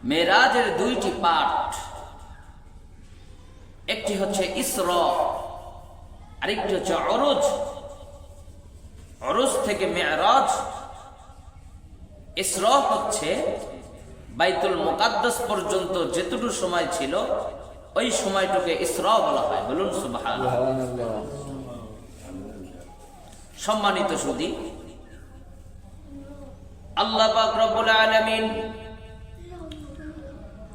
মেরাজের দুইটি পার্ট, একটি হচ্ছে ইসরা, আরেকটি হচ্ছে অরজ। অরজ থেকে মেরাজ। ইসরা হচ্ছে বাইতুল মুকাদ্দাস পর্যন্ত যেটুকু সময় ছিল ওই সময়টুকে ইসরা বলা হয়। বলুন সুবহানাল্লাহ। সম্মানিত সুধী, আল্লাহ পাক রব্বুল আলামিন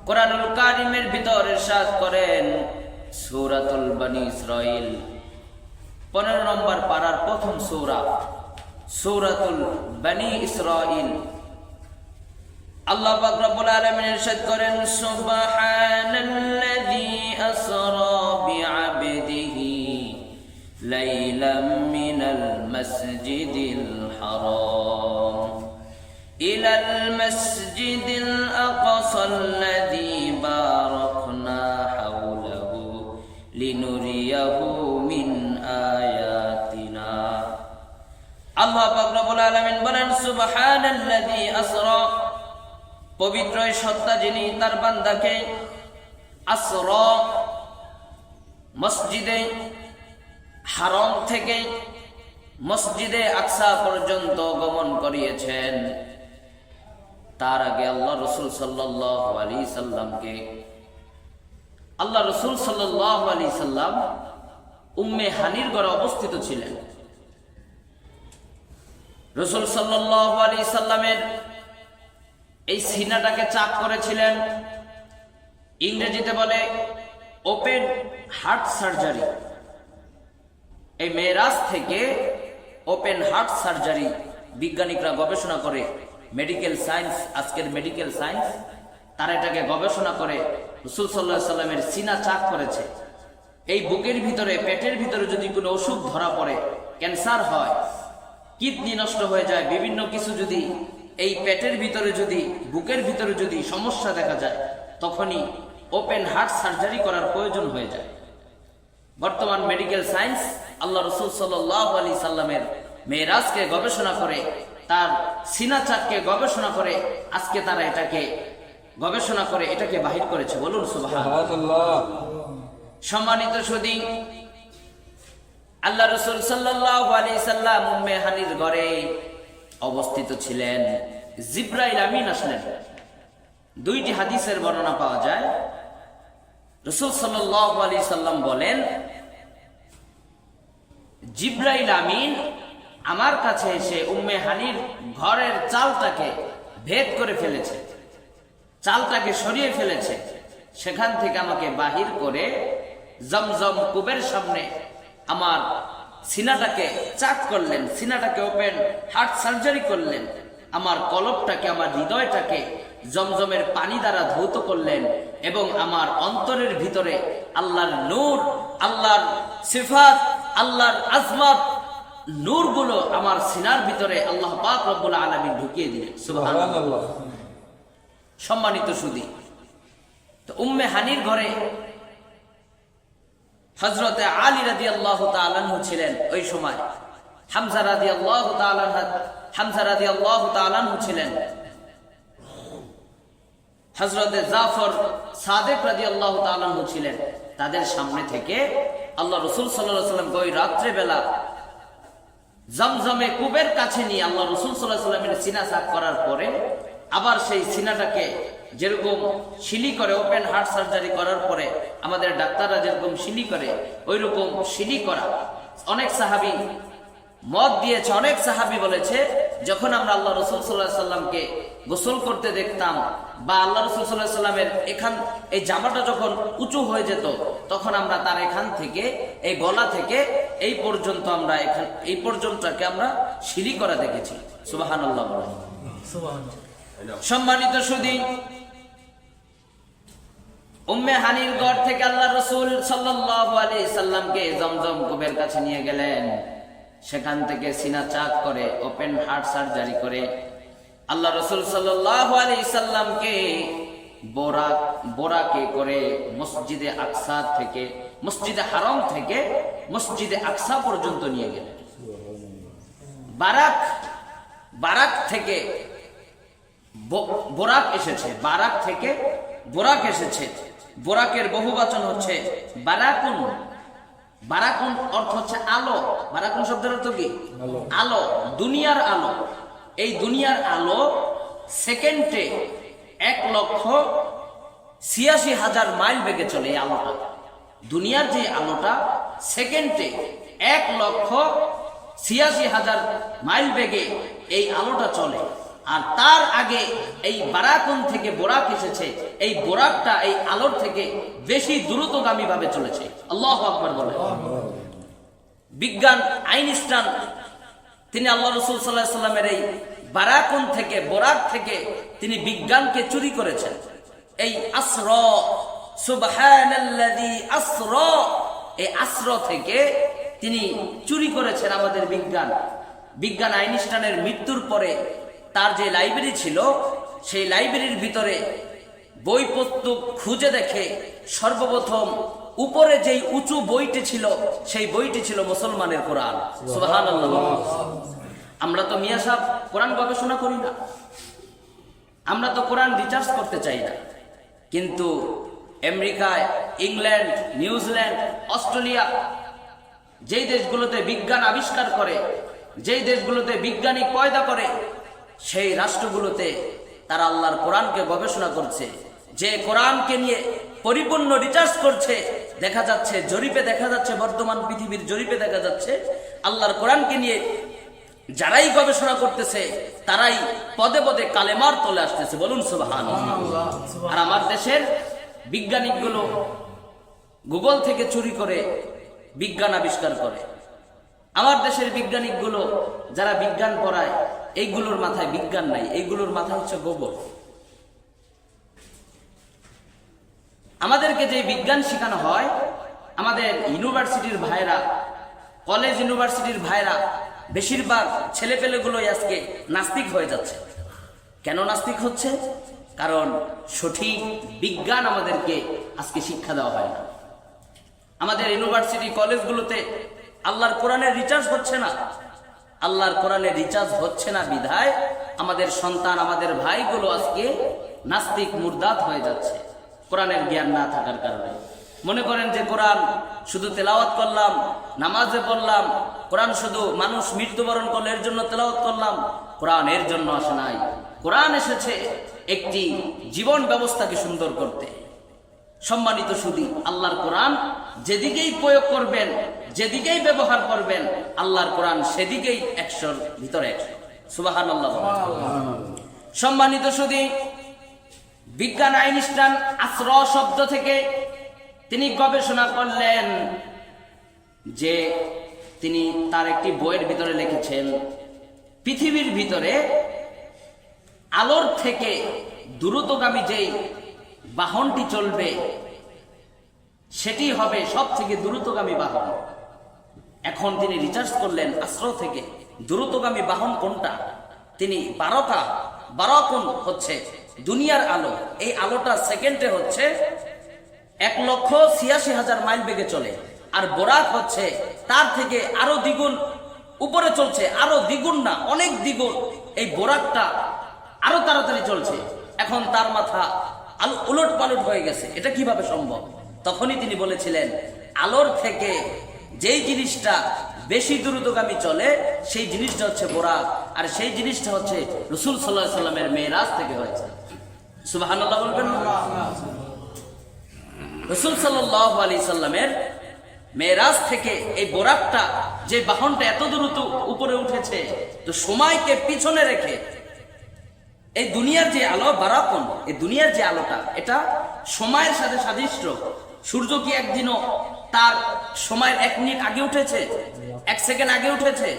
কোরআনুল কারীমের ভিতর ইরশাদ করেন সূরাতুল বনী ইসরাঈল 15 নম্বর পারার প্রথম সূরা, সূরাতুল বনী ইসরাঈল। আল্লাহ পাক রব্বুল আলামিন ইরশাদ করেন সুবহানাল্লাযী আসরা বিআবদিহি লাইলাম মিনাল মাসজিদিল হারাম ইলাল মাসজিদিল আকসাল্লাযী বারাকনা হাওলাহু লিনুরিয়াহু মিন আয়াতিনা। আল্লাহ পাক রব্বুল আলামিন বলেন সুবহানাল্লাযী আসরা, পবিত্র সত্তা যিনি তার বান্দাকে আসরা মসজিদে হারাম থেকে মসজিদে আকসা পর্যন্ত গমন করিয়েছেন। তার আগে আল্লাহ রাসূল সাল্লাল্লাহু আলাইহি সাল্লামকে আল্লাহ রাসূল সাল্লাল্লাহু আলাইহি সাল্লাম উম্মে হানির ঘরে অবস্থিত ছিলেন। রাসূল সাল্লাল্লাহু আলাইহি সাল্লামের এই সিনাটাকে চাক করেছিলেন। ইংরেজিতে বলে ওপেন হার্ট সার্জারি। এই মেরাজ থেকে ওপেন হার্ট সার্জারি বিজ্ঞানিকরা গবেষণা করে, মেডিকেল সায়েন্স, আজকের মেডিকেল সায়েন্স, তারা এটাকে গবেষণা করে রাসূল সাল্লাল্লাহু আলাইহি সাল্লামের সিনা চাক করেছে। এই বুকের ভিতরে, পেটের ভিতরে যদি কোনো অসুখ ধরা পড়ে, ক্যান্সার হয়, কিডনি নষ্ট হয়ে যায়, বিভিন্ন কিছু যদি এই পেটের ভিতরে, যদি বুকের ভিতরে যদি সমস্যা দেখা যায়, তখনই ওপেন হার্ট সার্জারি করার প্রয়োজন হয়ে যায়। বর্তমান মেডিকেল সায়েন্স আল্লাহ রাসূল সাল্লাল্লাহু আলাইহি সাল্লামের মেরাজকে গবেষণা করে, তার সিনা চাককে গবেষণা করে, আজকে তারা এটাকে গবেষণা করে এটাকে বাহির করেছে। বলুন সুবহানাল্লাহ। সম্মানিত সুধী, আল্লাহ রাসূল সাল্লাল্লাহু আলাইহি সাল্লাম উম্মে হানির ঘরে অবস্থিত ছিলেন। জিবরাইল আমিন আসলেন। দুইটি হাদিসের বর্ণনা পাওয়া যায়। রাসূল সাল্লাল্লাহু আলাইহি সাল্লাম বলেন, জিবরাইল আমিন আমার কাছে এসে উম্মে হানির ঘরের চালটাকে ভেদ করে ফেলেছে, চালটাকে সরিয়ে ফেলেছে। সেখান থেকে আমাকে বাহির করে জমজম কূপের সামনে আমার সিনাটাকে চাক করলেন, সিনাটাকে ওপেন হার্ট সার্জারি করলেন, আমার কলবটাকে, আমার হৃদয়টাকে জমজমের পানি দ্বারা ধৌত করলেন এবং আমার অন্তরের ভিতরে আল্লাহর নূর, আল্লাহর সিফাত, আল্লাহর আজমত নূরগুলো আমার সিনার ভিতরে আল্লাহ পাক রব্বুল আলামিন ঢুকিয়ে দিলেন। সুবহানাল্লাহ। সম্মানিত সুধী, তো উম্মে হানির ঘরে হযরতে আলী রাদিয়াল্লাহু তাআলা আনহু ছিলেন। ওই সময় হামজা রাদিয়াল্লাহু তাআলা আনহু ছিলেন। হযরতে জাফর সাদেক রাদিয়াল্লাহু তাআলা আনহু ছিলেন। তাদের সামনে থেকে আল্লাহ রাসূল সাল্লাল্লাহু আলাইহি সাল্লাম ওই রাত্রে বেলা জমজমে কূপের কাছে নিয়ে আল্লাহ রাসূল সাল্লাল্লাহু আলাইহি সাল্লামের সিনা সাফ করার পরে আবার সেই সিনাটাকে যেরকম শিলি করে, ওপেন হার্ট সার্জারি করার পরে আমাদের ডাক্তাররা যেরকম শিলি করে, ওই রকম শিলি করা। অনেক সাহাবী মত দিয়েছে, অনেক সাহাবী বলেছে, যখন আমরা আল্লাহ রাসূল সাল্লাল্লাহু আলাইহি সাল্লামকে গোসল করতে দেখতাম বা আল্লাহ রাসূল সাল্লাল্লাহু আলাইহি সাল্লামের এই জামাটা যখন উঁচু হয়ে যেত, তখন আমরা তার এখান থেকে, এই গলা থেকে এই পর্যন্ত, আমরা এই পর্যন্তকে আমরা শিলি করা দেখেছি। সুবহানাল্লাহ। সুবহানাল্লাহ। সম্মানিত সুধী, উম্মে হানির ঘর থেকে আল্লাহ রাসূল সাল্লাল্লাহু আলাইহি সাল্লামকে জমজম কূপের কাছে নিয়ে গেলেন। সেখান থেকে সিনা চাক করে, ওপেন হার্ট সার্জারি করে আল্লাহ রাসূল সাল্লাল্লাহু আলাইহি সাল্লামকে বোরাকে করে মসজিদে আকসা থেকে, মসজিদে হারাম থেকে মসজিদে আকসা পর্যন্ত নিয়ে গেলেন। বারাক থেকে বোরাক এসেছে, বারাক থেকে বোরাক এসেছে। বোরাকের বহুবচন হচ্ছে বারাকুন। বারাকুন অর্থ হচ্ছে আলো। বারাকুন শব্দের অর্থ কি? আলো, দুনিয়ার আলো। এই দুনিয়ার আলো সেকেন্ডে 1,86,000 মাইল বেগে চলে। এই আলোটা, দুনিয়ার যে আলোটা সেকেন্ডে 1,86,000 মাইল বেগে এই আলোটা চলে। আর তার আগে এই বারাকুন থেকে বোরাক এসেছে। এই বোরাকটা এই আলোর থেকে বেশি দ্রুতগামী ভাবে চলেছে। আল্লাহু আকবার বলে। বিজ্ঞান আইনস্টাইন তিনি আল্লাহ রাসূল সাল্লাল্লাহু আলাইহি সাল্লামের এই বারাকুন থেকে, বোরাক থেকে তিনি বিজ্ঞানকে চুরি করেছেন। এই আসরা, সুবহানাল্লাযী আসরা, এই আসরা থেকে তিনি চুরি করেছেন আমাদের বিজ্ঞান। বিজ্ঞান আইনস্টাইনের মৃত্যুর পরে তার যে লাইব্রেরি ছিল, সেই লাইব্রেরির ভিতরে বইপত্র খুঁজে দেখে সর্বপ্রথম উপরে যেই উঁচু বইটি ছিল, সেই বইটি ছিল মুসলমানের কোরআন। সুবহানাল্লাহ। আমরা তো মিয়া সাহেব কোরআন গবেষণা করি না, আমরা তো কোরআন রিসার্চ করতে চাই না। কিন্তু আমেরিকায়, ইংল্যান্ড, নিউজিল্যান্ড, অস্ট্রেলিয়া, যেই দেশগুলোতে বিজ্ঞান আবিষ্কার করে, যেই দেশগুলোতে বিজ্ঞানী পয়দা করে, সেই রাষ্ট্রগুলোতে তারা আল্লাহর কোরআনকে গবেষণা করছে। যে কোরআনকে নিয়ে পরিপূর্ণ রিসার্চ করছে, দেখা যাচ্ছে জরিপে দেখা যাচ্ছে, বর্তমান পৃথিবীর জরিপে দেখা যাচ্ছে আল্লাহর কোরআনকে নিয়ে যারাই গবেষণা করতেছে তারাই পদে পদে কালেমার তলে আসতেছে। বলুন সুবহানাল্লাহ। আর আমার দেশের বিজ্ঞানীগুলো গুগল থেকে চুরি করে বিজ্ঞান আবিষ্কার করে। আমার দেশের বিজ্ঞানীগুলো যারা বিজ্ঞান পড়ায়, এইগুলোর মাথায় বিজ্ঞান নাই, এইগুলোর মাথায় হচ্ছে গোবর। আমাদেরকে যে বিজ্ঞান শেখানো হয়, আমাদের ইউনিভার্সিটির ভাইরা, কলেজ ইউনিভার্সিটির ভাইরা, বেশিরভাগ ছেলেপেলেগুলোই আজকে নাস্তিক হয়ে যাচ্ছে। কেন নাস্তিক হচ্ছে? কারণ সঠিক বিজ্ঞান আমাদেরকে আজকে শিক্ষা দেওয়া হয় না। আমাদের ইউনিভার্সিটি কলেজগুলোতে আল্লাহর কোরআনের রিসার্চ হচ্ছে না। আল্লাহর কোরআনের রিসার্চ হচ্ছে না বিধায় আমাদের সন্তান, আমাদের ভাইগুলো আজকে নাস্তিক, মুরদাদ হয়ে যাচ্ছে, কোরআনের জ্ঞান না থাকার কারণে। মনে করেন যে কোরআন শুধু তেলাওয়াত করলাম, নামাজে পড়লাম, কোরআন শুধু মানুষ মৃত্যুবরণ করলে এর জন্য তেলাওয়াত করলাম। কোরআন এর জন্য আসে নাই। কোরআন এসেছে একটি জীবন ব্যবস্থাকে সুন্দর করতে। সম্মানিত সুধী, আল্লাহর কোরআন যেদিকেই প্রয়োগ করবেন, যেদিকেই ব্যবহার করবেন, আল্লাহর কোরআন সেদিকেই 100-র ভিতরে 100। সুবহানাল্লাহ। সম্মানিত সুধী, বিজ্ঞান আইনস্টাইন আসরা শব্দ থেকে তিনি গবেষণা করলেন যে তিনি তার একটি বইয়ের ভিতরে লিখেছেন, পৃথিবীর ভিতরে আলোর থেকে দ্রুতগামী যেই বাহনটি চলবে সেটি হবে সব থেকে দ্রুতগামী বাহন। এখন তিনি রিসার্চ করলেন আসরা থেকে দ্রুতগামী বাহন কোনটা। তিনি বারাকুন হচ্ছে দুনিয়ার আলো। এই আলোটা সেকেন্ডে হচ্ছে 1,86,000 মাইল বেগে চলে। আর বোরাক হচ্ছে তার থেকে আরো দ্বিগুণ উপরে চলছে, আরো দ্বিগুণ না, অনেক দ্বিগুণ। এই বোরাকটা আরো তাড়াতাড়ি চলছে। এখন তার মাথা উলট পালট হয়ে গেছে, এটা কিভাবে সম্ভব? তখনই তিনি বলেছিলেন, আলোর থেকে যেই জিনিসটা বেশি দ্রুতগামী চলে সেই জিনিসটা হচ্ছে বোরাক, আর সেই জিনিসটা হচ্ছে রাসূল সাল্লাল্লাহু আলাইহি সাল্লামের মেরাজ থেকে হয়েছে। সুবহানাল্লাহ বলবেন। রাসূল সাল্লাল্লাহু আলাইহি সাল্লামের মেরাজ থেকে এই বোরাকটা, যে বাহনটা এত দ্রুত উপরে উঠেছে, তো সময়কে পিছনে রেখে এই দুনিয়ার যে আলো বারাকুন, এই দুনিয়ার যে আলোটা, এটা সময়ের সাথে সাদৃশ্য। সূর্য কি একদিনও তার সময়ের 1 মিনিট আগে উঠেছে, 1 সেকেন্ড আগে উঠেছে,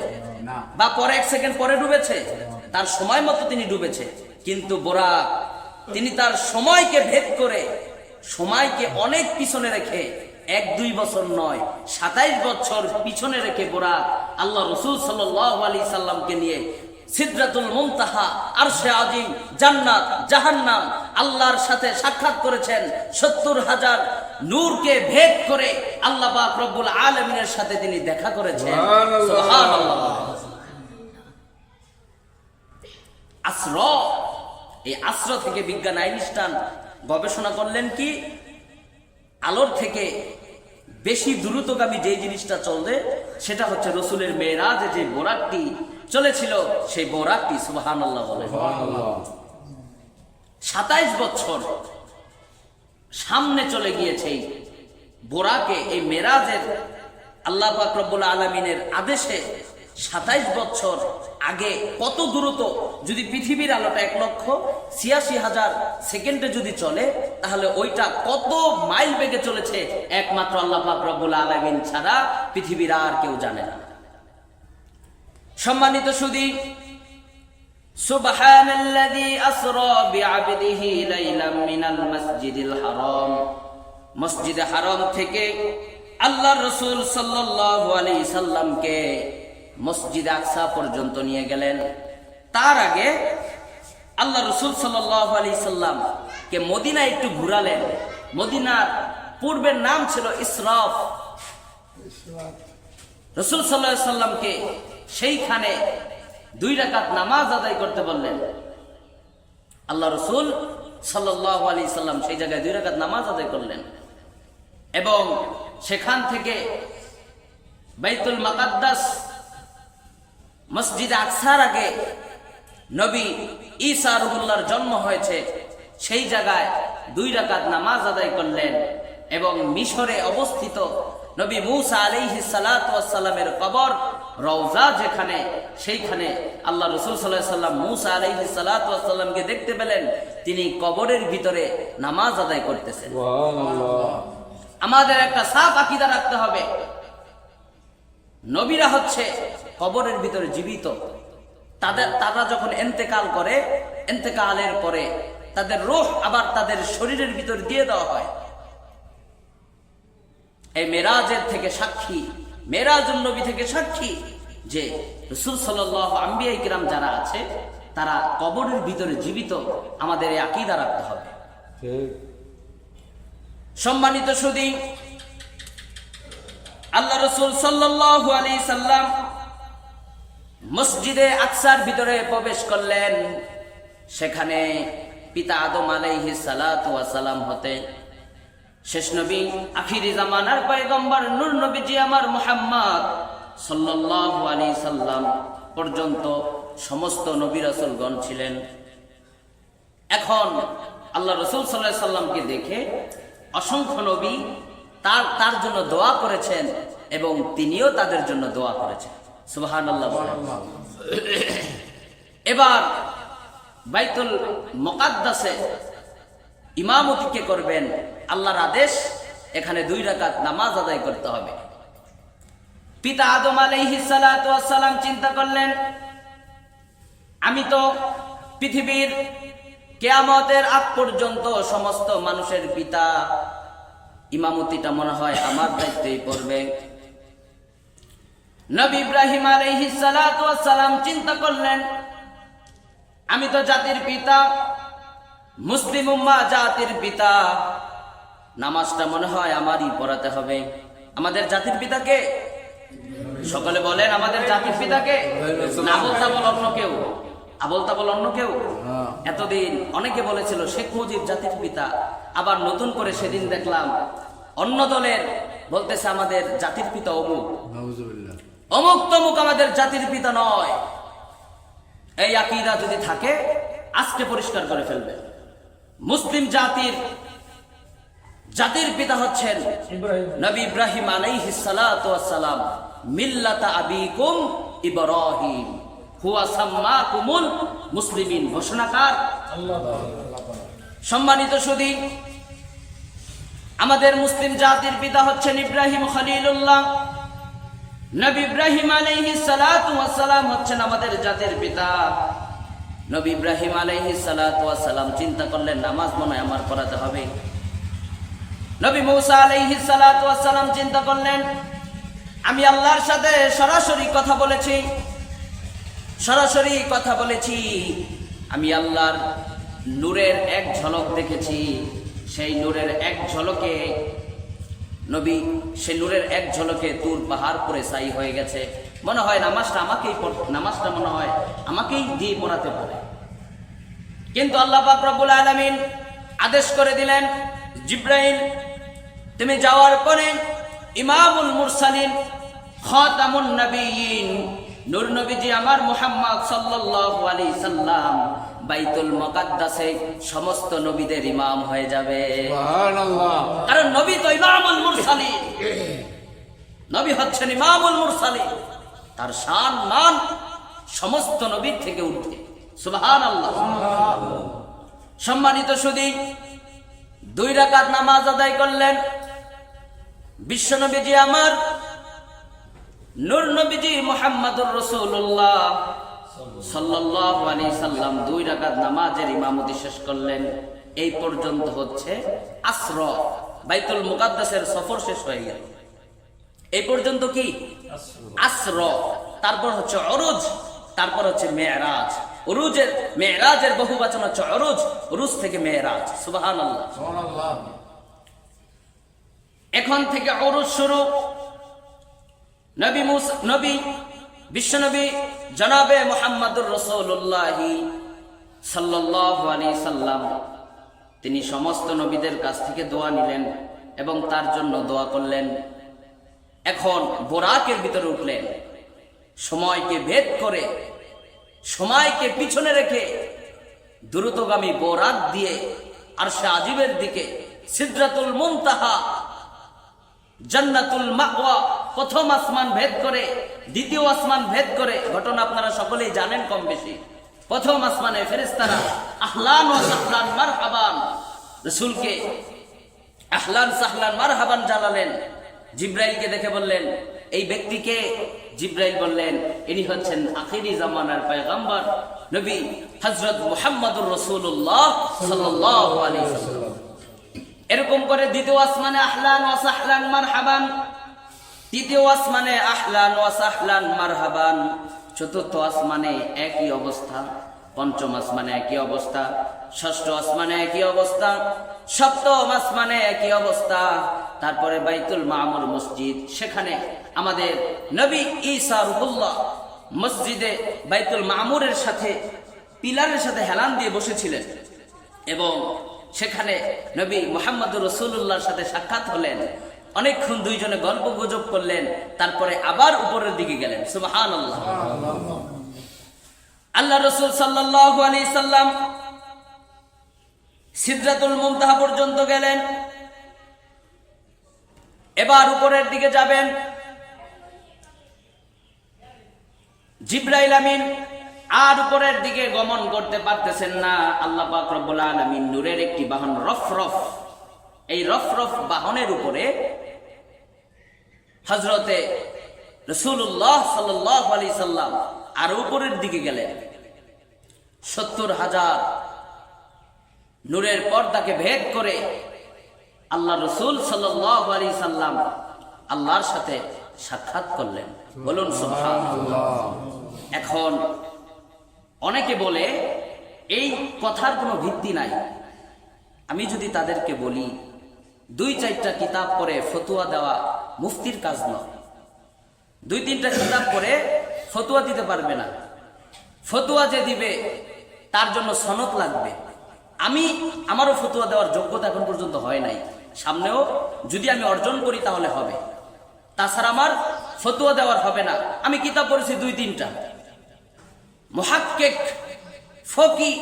বা পরে 1 সেকেন্ড পরে ডুবেছে? তার সময় মতো তিনি ডুবেছে। কিন্তু বোরাক তিনি তার সময়কে ভেদ করে, সময়কে অনেক পিছনে রেখে, 1-2 বছর নয়, 27 বছর পিছনে রেখে বোরাক আল্লাহ রাসূল সাল্লাল্লাহু আলাইহি সাল্লামকে নিয়ে সিদরাতুল মুনতাহা, আরশে আজিম, জান্নাত, জাহান্নাম, আল্লাহর সাথে সাক্ষাৎ করেছেন। 70,000 নূরকে ভেদ করে আল্লাহ পাক রব্বুল আলামিনের সাথে তিনি দেখা করেছেন। সুবহানাল্লাহ। আসরা, এই আসর থেকে বিজ্ঞান আইনস্টাইন গবেষণা করলেন কি, আলোর থেকে বেশি দ্রুতগামী যে জিনিসটা চলবে সেটা হচ্ছে রসুলের মেরাজে যে বোরাকটি চলেছিল, সেই বোরাকটি, সুবহানাল্লাহ বলেন, 27 বছর সামনে চলে গিয়েছে এই বোরাকে। এই মেরাজের আল্লাহ পাক রব্বুল আলামিনের আদেশে 27 বছর আগে কত দ্রুত, যদি পৃথিবীর আলোটা 1,86,000 সেকেন্ডে যদি চলে, তাহলে ওইটা কত মাইল বেগে চলেছে একমাত্র আল্লাহ পাক রব্বুল আলামিন ছাড়া পৃথিবীর আর কেউ জানে না। সম্মানিত সুধী, সুবহানাল্লাযী আসরা বিআবদিহি লাইলাম মিনাল মাসজিদিল হারাম, মসজিদে হারাম থেকে আল্লাহর রাসূল সাল্লাল্লাহু আলাইহি সাল্লামকে মসজিদ আকসা পর্যন্ত নিয়ে গেলেন। তার আগে আল্লাহ রাসূল সাল্লাল্লাহু আলাইহি সাল্লাম কে মদিনা একটু ঘুরালেন। মদিনার পূর্বের নাম ছিল ইসরাফ। রাসূল সাল্লাল্লাহু আলাইহি সাল্লামকে সেইখানে 2 রাকাত নামাজ আদায় করতে বললেন। আল্লাহ রাসূল সাল্লাল্লাহু আলাইহি সাল্লাম সেই জায়গায় 2 রাকাত নামাজ আদায় করলেন এবং সেখান থেকে বাইতুল মুকাদ্দাস মসজিদ আকসার আগে নবী ঈসা রুহুল্লাহর জন্ম হয়েছে, সেই জায়গায় 2 রাকাত নামাজ আদায় করলেন এবং মিশরে অবস্থিত নবী মূসা আলাইহিস সালাতু ওয়াস সালামের কবর রওজা যেখানে, সেইখানে আল্লাহ রাসূল সাল্লাল্লাহু আলাইহি সাল্লাম মূসা আলাইহিস সালাতু ওয়াস সালামকে দেখতে পেলেন, তিনি কবরের ভিতরে নামাজ আদায় করতেছেন। সুবহানাল্লাহ। আমাদের একটা সাফ আকীদা রাখতে হবে, নবীরা হচ্ছে কবরের ভিতরে জীবিত। তারা যখন ইন্তেকাল করে, ইন্তেকালের পরে তাদের রূহ আবার তাদের শরীরের ভিতর দিয়ে দেওয়া হয়। এই মেরাজের থেকে সাক্ষী, মেরাজুন নবী থেকে সাক্ষী যে রাসূল সাল্লাল্লাহু আম্বিয়া কিরাম যারা আছে তারা কবরের ভিতরে জীবিত। আমাদের এই আকীদা রাখতে হবে। সম্মানিত সুধী, আল্লাহ রাসূল সাল্লাল্লাহু আলাইহি সাল্লাম মসজিদে আকসার ভিতরে প্রবেশ করলেন। সেখানে পিতা আদম আলাইহিস সালাতু ওয়াস সালাম হতে শেষ নবী, আখিরি জামানার পয়গম্বর নূর নবীজি আমার মুহাম্মদ সাল্লাল্লাহু আলাইহি সাল্লাম পর্যন্ত সমস্ত নবী রাসূলগণ ছিলেন। এখন আল্লাহ রাসূল সাল্লাল্লাহু আলাইহি সাল্লামকে দেখে অসংখ্য নবী তার জন্য দোয়া করেছেন এবং তিনিও তাদের জন্য দোয়া করেছেন। সুবহানাল্লাহ। এবার বাইতুল মুকাদ্দাসে ইমামতি কে করবেন? আল্লাহর আদেশ, এখানে 2 রাকাত নামাজ আদায় করতে হবে। পিতা আদম আলাইহিস সালাতু ওয়াস সালাম চিন্তা করলেন, আমি তো পৃথিবীর কিয়ামতের আগ পর্যন্ত সমস্ত মানুষের পিতা, ইমামতিটা মনে হয় আমার দায়িত্বেই পড়বে। নবী ইব্রাহিম আলাইহিস সালাতু ওয়াস সালাম চিন্তা করলেন, আমি তো জাতির পিতা, মুসলিম উম্মাহ জাতির পিতা, নামাজটা মনে হয় আমারই পড়াতে হবে। আমাদের জাতির পিতাকে সকলে বলেন, আমাদের জাতির পিতাকে না বলতা বল অন্য কেউ, আবল তাবল অন্য কেউ। এতদিন অনেকে বলেছিল শেখ মুজিব জাতির পিতা, আবার নতুন করে সেদিন দেখলাম অন্য দলের বলতেছে আমাদের জাতির পিতা অমুক, অমুক তমুক আমাদের জাতির পিতা নয়। এই আকীদা যদি থাকে আজকে পরিষ্কার করে ফেলবে। মুসলিম জাতির পিতা হচ্ছেন নবী ইব্রাহিম আলাইহিস সালাতু ওয়াস সালাম, মিল্লাতা আবিকুম ইব্রাহিম হুয়া সাম্মাকুমুল মুসলিমিন, ঘোষণাকার আল্লাহ। সম্মানিত সুধী, আমাদের মুসলিম জাতির পিতা হচ্ছেন ইব্রাহিম খলিলুল্লাহ। নবী ইব্রাহিম আলাইহিস সালাতু ওয়াস সালাম হচ্ছেন আমাদের জাতির পিতা। নবী ইব্রাহিম আলাইহিস সালাতু ওয়াস সালাম চিন্তা করলেন, নামাজ মনে হয় আমার পড়াতে হবে। নবী মূসা আলাইহিস সালাতু ওয়াস সালাম চিন্তা করলেন, আমি আল্লাহর সাথে সরাসরি কথা বলেছি, আমি আল্লাহর নূরের এক ঝলক দেখেছি। সেই নূরের এক ঝলকে নবী, সেই নূরের এক ঝলকে তুর পাহাড় পরে ছাই হয়ে গেছে। মনে হয় নামাজটা মনে হয় আমাকেই দিয়ে পড়াতে পারে। কিন্তু আল্লাহ পাক রব্বুল আলামিন আদেশ করে দিলেন, জিব্রাইল তুমি যাওয়ার পরে ইমামুল মুরসালিন খাতামুন নবিয়্যিন নূর নবীজি আমার মুহাম্মদ সাল্লাল্লাহু আলাইহি সাল্লাম বাইতুল মুকাদ্দাসে সমস্ত নবীদের ইমাম হয়ে যাবে। সুবহানাল্লাহ। কারণ নবী তো ইমামুল মুরসালিন, নবী হচ্ছেন ইমামুল মুরসালিন, তার শান মান সমস্ত নবীর থেকে উঠে। সুবহানাল্লাহ। সম্মানিত সুধী, 2 রাকাত নামাজ আদায় করলেন। বিশ্বনবীজি আমার নূর নবীজি মুহাম্মদুর রাসূলুল্লাহ সাল্লাল্লাহু আলাইহি সাল্লাম 2 রাকাত নামাজের ইমামতি শেষ করলেন। এই পর্যন্ত হচ্ছে আসর, বাইতুল মুকাদ্দাসের সফর শেষ হয়ে গেল। এই পর্যন্ত কি আসর, তারপর হচ্ছে উরুজ, তারপর হচ্ছে মেরাজ। উরুজের মেরাজের বহুবচন হচ্ছে উরুজ, উরুজ থেকে মেরাজ। সুবহানাল্লাহ, সুবহানাল্লাহ। এখন থেকে উরুজ শুরু। নবী বিশ্বনবী জনাবে মুহাম্মদুর রাসূলুল্লাহ সাল্লাল্লাহু আলাইহি সাল্লাম তিনি সমস্ত নবীদের কাছ থেকে দোয়া নিলেন এবং তার জন্য দোয়া করলেন। এখন বোরাকের ভিতরে উঠলেন, সময়কে ভেদ করে, সময়কে পিছনে রেখে দ্রুতগামী বোরাক দিয়ে আরশে আজিমের দিকে, সিদরাতুল মুনতাহা, জান্নাতুল মাওয়া, প্রথম আসমান ভেদ করে দ্বিতীয় আসমান ভেদ করে। ঘটনা আপনারা সকলেই জানেন কম বেশি। প্রথম আসমানে ফেরেশতারা আহলান ওয়া সাহলান মারহাবান, রাসূলকে আহলান সাহলান মারহাবান জানালেন। জিব্রাইলকে দেখে বললেন, এই ব্যক্তিকে? জিব্রাইল বললেন, ইনি হচ্ছেন আখিরি জামানার পয়গম্বর নবী হযরত মুহাম্মদুর রাসূলুল্লাহ সাল্লাল্লাহু আলাইহি ওয়াসাল্লাম। এরকম করে দ্বিতীয় আসমানে আহলান ওয়া সাহলান মারহাবান, তৃতীয় আসমানে আহলান ওয়া সাহলান মারহাবান, চতুর্থ আসমানে একই অবস্থা, পঞ্চম আসমানে একই অবস্থা, ষষ্ঠ আসমানে একই অবস্থা, সপ্তম আসমানে একই অবস্থা। তারপরে বাইতুল মামুর মসজিদ, সেখানে আমাদের নবী ঈসা রূহুল্লাহ মসজিদে বাইতুল মামুরের সাথে পিলারের সাথে হেলান দিয়ে বসেছিলেন এবং সেখানে নবী মুহাম্মদুর রাসূলুল্লাহর সাথে সাক্ষাৎ হলেন। অনেকক্ষণ দুইজনে গল্প গুজব করলেন, তারপরে আবার উপরের দিকে গেলেন। সুবহানাল্লাহ। আল্লাহ রাসূল সাল্লাল্লাহু আলাইহি সাল্লাম সিদরাতুল মুনতাহা পর্যন্ত গেলেন। এবার উপরের দিকে যাবেন। জিবরাইল আমিন আর উপরের দিকে গমন করতে পারতেছেন না। আল্লাহ পাক রব্বুল আলামিন নূরের একটি বাহন রফরফ, এই রফরফ বাহনের উপরে হযরতে রাসূলুল্লাহ সাল্লাল্লাহু আলাইহি সাল্লাম আর উপরের দিকে গেলেন। 70,000 নূরের পর্দাকে ভেদ করে আল্লাহ রাসূল সাল্লাল্লাহু আলাইহি সাল্লাম আল্লাহর সাথে সাক্ষাৎ করলেন। বলুন সুবহানাল্লাহ। এখন অনেকে বলে এই কথার কোনো ভিত্তি নাই। আমি যদি তাদেরকে বলি 2-4টা কিতাব পড়ে ফতোয়া দেওয়া মুফতির কাজ নয়। 2-3টা কিতাব পড়ে ফতোয়া দিতে পারবে না। ফতোয়া যে দিবে তার জন্য সনদ লাগবে। আমারও ফতোয়া দেওয়ার যোগ্যতা এখন পর্যন্ত হয় নাই। সামনেও যদি আমি অর্জন করি তাহলে হবে, তাছাড়া আমার ফতোয়া দেওয়ার হবে না। আমি কিতাব পড়েছি 2-3টা। মুহাক্কিক, ফকি,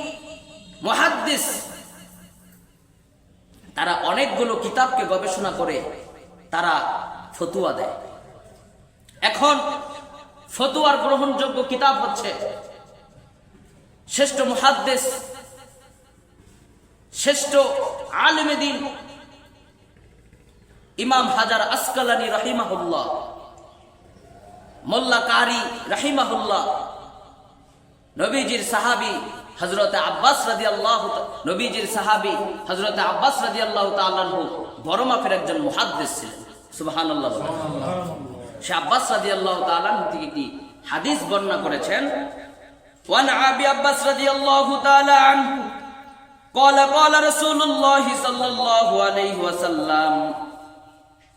মুহাদ্দিস, তারা অনেকগুলো কিতাবকে গবেষণা করে তারা ফতোয়া দেয়। এখন ফতোয়ার গ্রহণযোগ্য কিতাব হচ্ছে শ্রেষ্ঠ মুহাদ্দিস, শ্রেষ্ঠ আলেমে দ্বীন ইমাম হাজার আসকালানী রাহিমাহুল্লাহ, মোল্লা কারি রাহিমাহুল্লাহ, নবীজির সাহাবী হযরত আব্বাস রাদিয়াল্লাহু নবীজির সাহাবী হযরত আব্বাস রাদিয়াল্লাহু তাআলা আনহু বড় মাপের একজন মুহাদ্দিস ছিলেন। সুবহানাল্লাহ। সে আব্বাস রাদিয়াল্লাহু তাআলা আনহু থেকে কি হাদিস বর্ণনা করেছেন। ওয়ান আবি আব্বাস রাদিয়াল্লাহু তাআলা আনহু قال قال رسول الله صلى الله عليه وسلم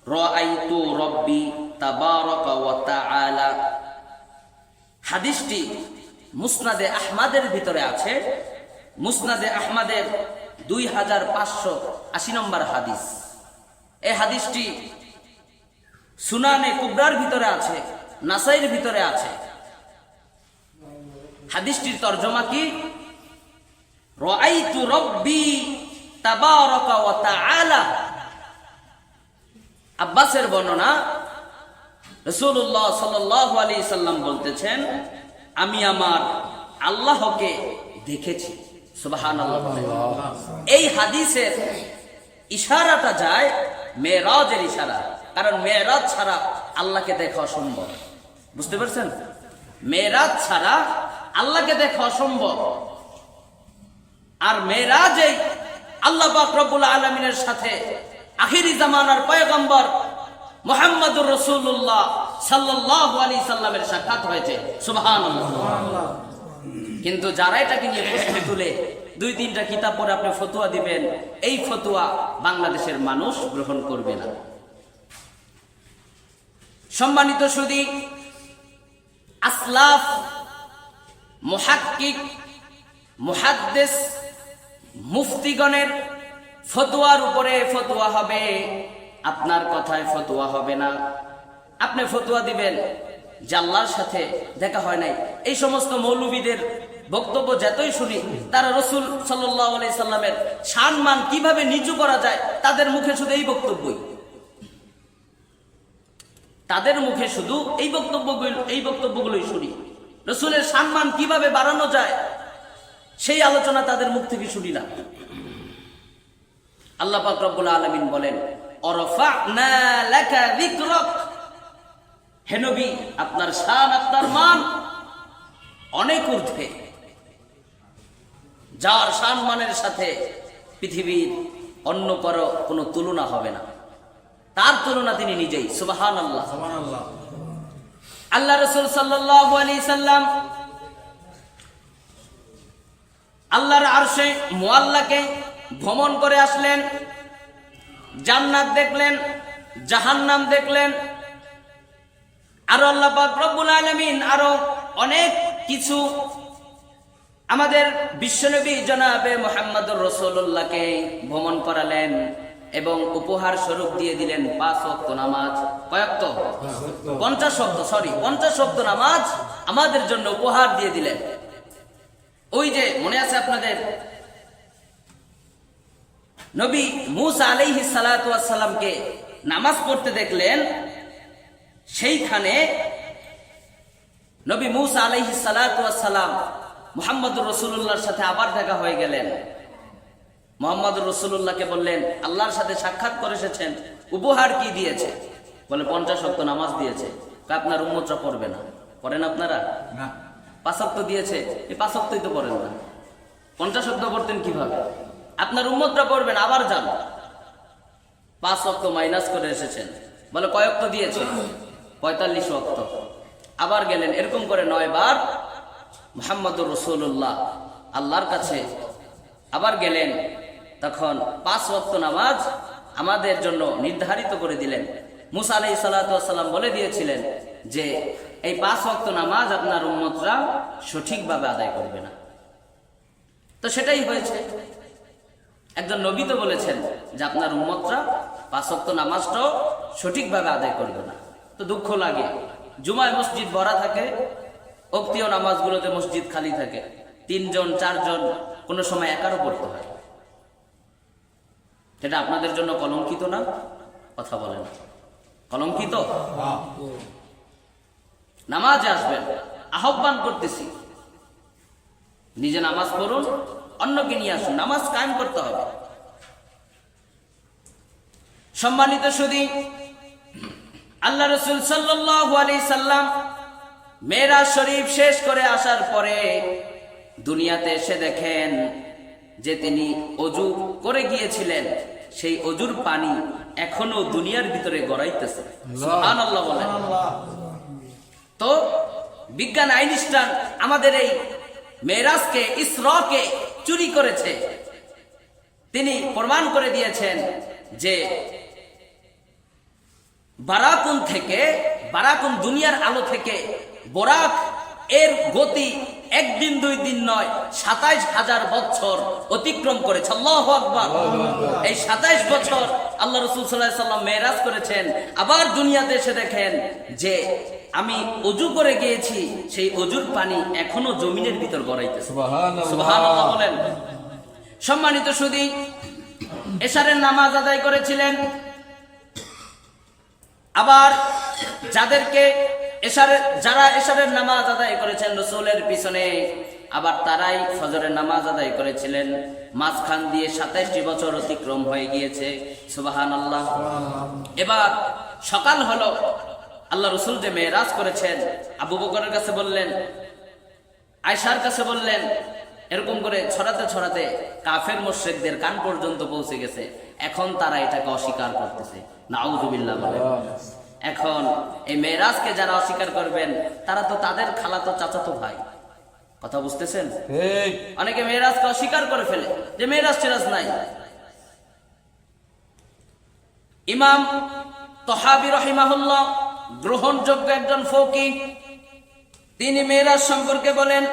رأيت ربي تبارك وتعالى। হাদিসটি মুসনাদে আহমদের ভিতরে আছে। মুসনাদে আহমদের 2580 নম্বর হাদিস। এই হাদিসটি সুনানে কুবরার ভিতরে আছে, নাসাইর ভিতরে আছে। হাদিসটির তরজমা কি? রাআইতু রাব্বি তাবারাকা ওয়া তাআলা। আব্বাসের বর্ণনা, রাসূলুল্লাহ সাল্লাল্লাহু আলাইহি সাল্লাম বলতেছেন, আমি আমার আল্লাহকে দেখেছি। সুবহানাল্লাহ। এই হাদিসের ইশারাটা যায় মেরাজের ইশারা, কারণ মেরাজ ছাড়া আল্লাহকে দেখা অসম্ভব। বুঝতে পারছেন? মেরাজ ছাড়া আল্লাহকে দেখা অসম্ভব। আর মেরাজেই আল্লাহ পাক রব্বুল আলামিনের সাথে আখিরি জামানার পয়গম্বর মুহাম্মদুর রাসূলুল্লাহ সাল্লাল্লাহু আলাইহি সাল্লামের সাক্ষাৎ হয়েছে। সুবহানাল্লাহ। কিন্তু যারা এটাকে নিয়ে প্রশ্ন তুলে 2-3টা কিতাব পড়ে আপনি ফতোয়া দিবেন, এই ফতোয়া বাংলাদেশের মানুষ গ্রহণ করবে না। সম্মানিত সুধী, আসলাফ, মুহাক্কিক, মুহাদ্দিস, মুফতিগণের ফতোয়ার উপরে ফতোয়া হবে, আপনার কথায় ফতোয়া হবে না। আপনি ফতোয়া দিবেন যে আল্লাহর সাথে দেখা হয় নাই। এই সমস্ত মৌলবীদের বক্তব্য যতই শুনি, তারা রাসূল সাল্লাল্লাহু আলাইহি সাল্লামের সম্মান কিভাবে নিচু করা যায়, তাদের মুখে শুধু এই বক্তব্যই, তাদের মুখে শুধু এই বক্তব্যগুলোই শুনি। রাসূলের সম্মান কিভাবে বাড়ানো যায় সেই আলোচনা তাদের মুখ থেকে শুনি না। আল্লাহ পাক রব্বুল আলামিন বলেন, অরফা'না লাকা যিকরাক, হে নবী, আপনার শান, আপনার মান অনেক ঊর্ধ্বে, যার শান মানের সাথে পৃথিবীর অন্য কোনো তুলনা হবে না, তার তুলনা তিনি নিজেই। সুবহানাল্লাহ। আল্লাহ রাসূল সাল্লাল্লাহু আলাইহি সাল্লাম আল্লাহর আরশে মুআল্লাকে ভ্রমণ করে আসলেন, জান্নাত দেখলেন, জাহান্নাম দেখলেন, আরো আল্লাহ পাক রব্বুল আলামিন আরো অনেক কিছু আমাদের বিশ্বনবী জনাবে মুহাম্মদুর রাসূলুল্লাহকে ভ্রমণ করালেন এবং উপহার স্বরূপ দিয়ে দিলেন 5 ওয়াক্ত নামাজ। কয়েকত? 50 ওয়াক্ত নামাজ আমাদের জন্য উপহার দিয়ে দিলেন। ওই যে মনে আছে আপনাদের, নবী মূসা আলাইহিস সালাতু ওয়াস সালামকে নামাজ পড়তে দেখলেন, সেইখানে নবী মূসা আলাইহিস সালাতু ওয়াস সালাম মুহাম্মদুর রাসূলুল্লাহর সাথে আবার দেখা হয়ে গেলেন। মুহাম্মদুর রাসূলুল্লাহকে বললেন, আল্লাহর সাথে সাক্ষাৎ করে এসেছেন, উপহার কি দিয়েছে? বলে 50 ওয়াক্ত নামাজ দিয়েছে। আপনার উম্মতরা পড়বে না, পড়েন আপনারা? না। 5 ওয়াক্ত দিয়েছে, এই 5 ওয়াক্তই তো পড়েন না, 50 ওয়াক্ত পড়তেন কিভাবে? আপনার উম্মতরা পড়বেন, আবার যান, 5 ওয়াক্ত মাইনাস করে এসেছেন। বলে কয় ওয়াক্ত দিয়েছে? 45 ওয়াক্ত। আবার গেলেন, এরকম করে 9 বার মুহাম্মদুর রাসূলুল্লাহ আল্লাহর কাছে আবার গেলেন। তখন 5 ওয়াক্ত নামাজ আমাদের জন্য নির্ধারিত করে দিলেন। মূসা আলাইহিস সালাতু ওয়াস সালাম বলে দিয়েছিলেন যে এই 5 ওয়াক্ত নামাজ আপনার উম্মতরা সঠিকভাবে আদায় করবে না। তো সেটাই হয়েছে। একজন নবী তো বলেছেন যে আপনার উম্মতরা 5 ওয়াক্ত নামাজটাও সঠিকভাবে আদায় করবে না। তো দুঃখ লাগে, জুমায় মসজিদ ভরা থাকে, ওক্তীয় নামাজগুলোতে মসজিদ খালি থাকে, 3 জন 4 জন, কোনো সময় একারও পড়তে হয়। সেটা আপনাদের জন্য কলঙ্কিত না? কথা বলেন, কলঙ্কিত? নামাজে আসবেন, আহ্বান করতেছি, নিজে নামাজ পড়ুন, অন্যকে নিয়ে আসুন, নামাজ কায়েম করতে হবে। সম্মানিত সুধী, আল্লাহ রাসূল সাল্লাল্লাহু আলাইহি সাল্লাম মেরাজ শরীফ শেষ করে আসার পরে দুনিয়াতে এসে দেখেন যে তিনি ওযু করে গিয়েছিলেন, সেই ওযুর পানি এখনো দুনিয়ার ভিতরে গড়াইতেছে। সুবহানাল্লাহ বলেন। তো বিজ্ঞান আইনস্টাইন আমাদের এই মেরাজকে, ইসরাকে চুরি করেছে। তিনি প্রমাণ করে দিয়েছেন যে বারাকুন দুনিয়ার আলো থেকে বোরাক এর গতি একদিন 2 দিন নয়, 27,000 বছর অতিক্রম করেছে। আল্লাহু আকবার। এই 27 বছর আল্লাহ রাসূল সাল্লাল্লাহু আলাইহি সাল্লাম মেরাজ করেছেন। আবার দুনিয়াতে এসে দেখেন যে আমি অজু করে গিয়েছি, সেই অজুর পানি এখনো জমিনের ভিতর গড়াইতেছে। সুবহানাল্লাহ বলেন। সম্মানিত সুধী, এশারের নামাজ আদায় করেছিলেন। আবার যারা এশারের নামাজ আদায় করেছেন রাসূলের পিছনে, আবার তারাই ফজরের নামাজ আদায় করেছিলেন। মাঝখান দিয়ে 27টি বছর অতিক্রম হয়ে গিয়েছে। সুবহানাল্লাহ। এবার সকাল হলো, আল্লাহ রাসূল যে মেরাজ করেছেন, আবু বকরের কাছে বললেন, আয়েশার কাছে বললেন, এরকম করে ছড়াতে ছড়াতে কাফের মুশরিকদের কান পর্যন্ত পৌঁছে গেছে। এখন তারা এটাকে অস্বীকার করতেছে। নাউযুবিল্লাহ বলেন। এখন এই মেরাজকে যারা অস্বীকার করবেন, তারা তো তাদের খালাতো চাচাতো ভাই। কথা বুঝতেছেন? অনেকে মেরাজকে অস্বীকার করে ফেলে যে মেরাজ টেরাজ নাই। ইমাম তহাবী রাহিমাহুল্লাহ গ্রহণযোগ্য একজন ফকিহ, তিনি মেরাজ সম্পর্কে বলেন,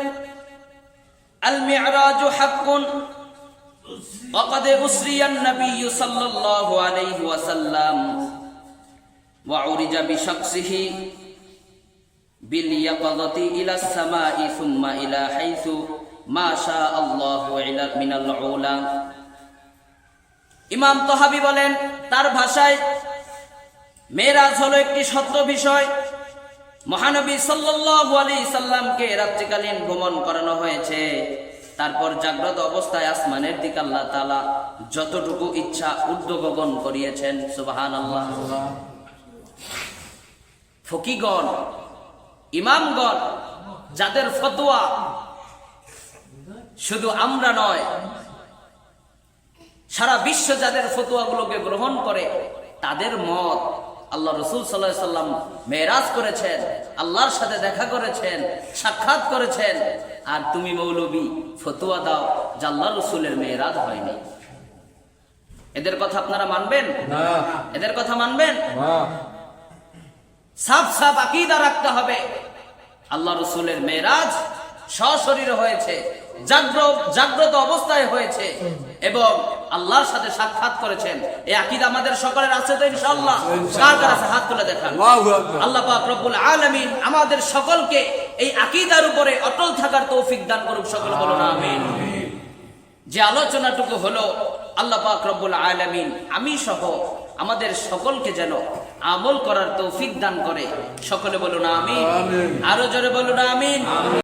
আল মি'রাজু হাক্কুন ওয়া ক্বাদ উসরিয়ান নাবিয়্যু সাল্লাল্লাহু আলাইহি ওয়াসাল্লাম ওয়া উরিজা বিশাখসিহি বিল ইয়াকাযাতি ইলা সামাই সুম্মা ইলা হাইসু মা শা আল্লাহু ইলা মিনাল উলা। ইমাম তহাবী বলেন, তার ভাষায় মেরাজ হলো একটি সত্য বিষয়। মহানবী সাল্লাল্লাহু আলাইহি সাল্লামকে রাত্রিকালীন ভ্রমণ করানো হয়েছে। তারপর জাগ্রত অবস্থায় আসমানের দিকে আল্লাহ তাআলা যতটুকু ইচ্ছা ঊর্ধ্বগমন করিয়েছেন। সুবহানাল্লাহ। ফকিহগণ, ইমামগণ, যাদের ফতোয়া শুধু আমরা নয়, সারা বিশ্ব যাদের ফতোয়াগুলোকে গ্রহণ করে, তাদের মত আল্লাহ রাসূল সাল্লাল্লাহু আলাইহি সাল্লাম মেরাজ করেছেন, আল্লাহর সাথে দেখা করেছেন, সাক্ষাৎ করেছেন। আর তুমি মৌলবী ফতোয়া দাও যে আল্লাহ রাসূলের মেরাজ হয়নি। এদের কথা আপনারা মানবেন না? এদের কথা মানবেন না? সাফ সাফ আকীদা রাখতে হবে, আল্লাহ রাসূলের মেরাজ সশরীরে হয়েছে, জাগ্রত অবস্থায় হয়েছে এবং আল্লাহর সাথে সাক্ষাৎ করেছেন। এই আকীদা আমাদের সকলের আছে তো ইনশাআল্লাহ? কার কার আছে হাত তুলে দেখান। আল্লাহ পাক রব্বুল আলামিন আমাদের সকলকে এই আকীদার উপরে অটল থাকার তৌফিক দান করুক। সকলে বলুন আমিন। যে আলোচনাটুকু হলো, আল্লাহ পাক রব্বুল আলামিন আমি সহ আমাদের সকলকে যেন আমল করার তৌফিক দান করে। সকলে বলুন আমিন। আরো জোরে বলুন আমিন।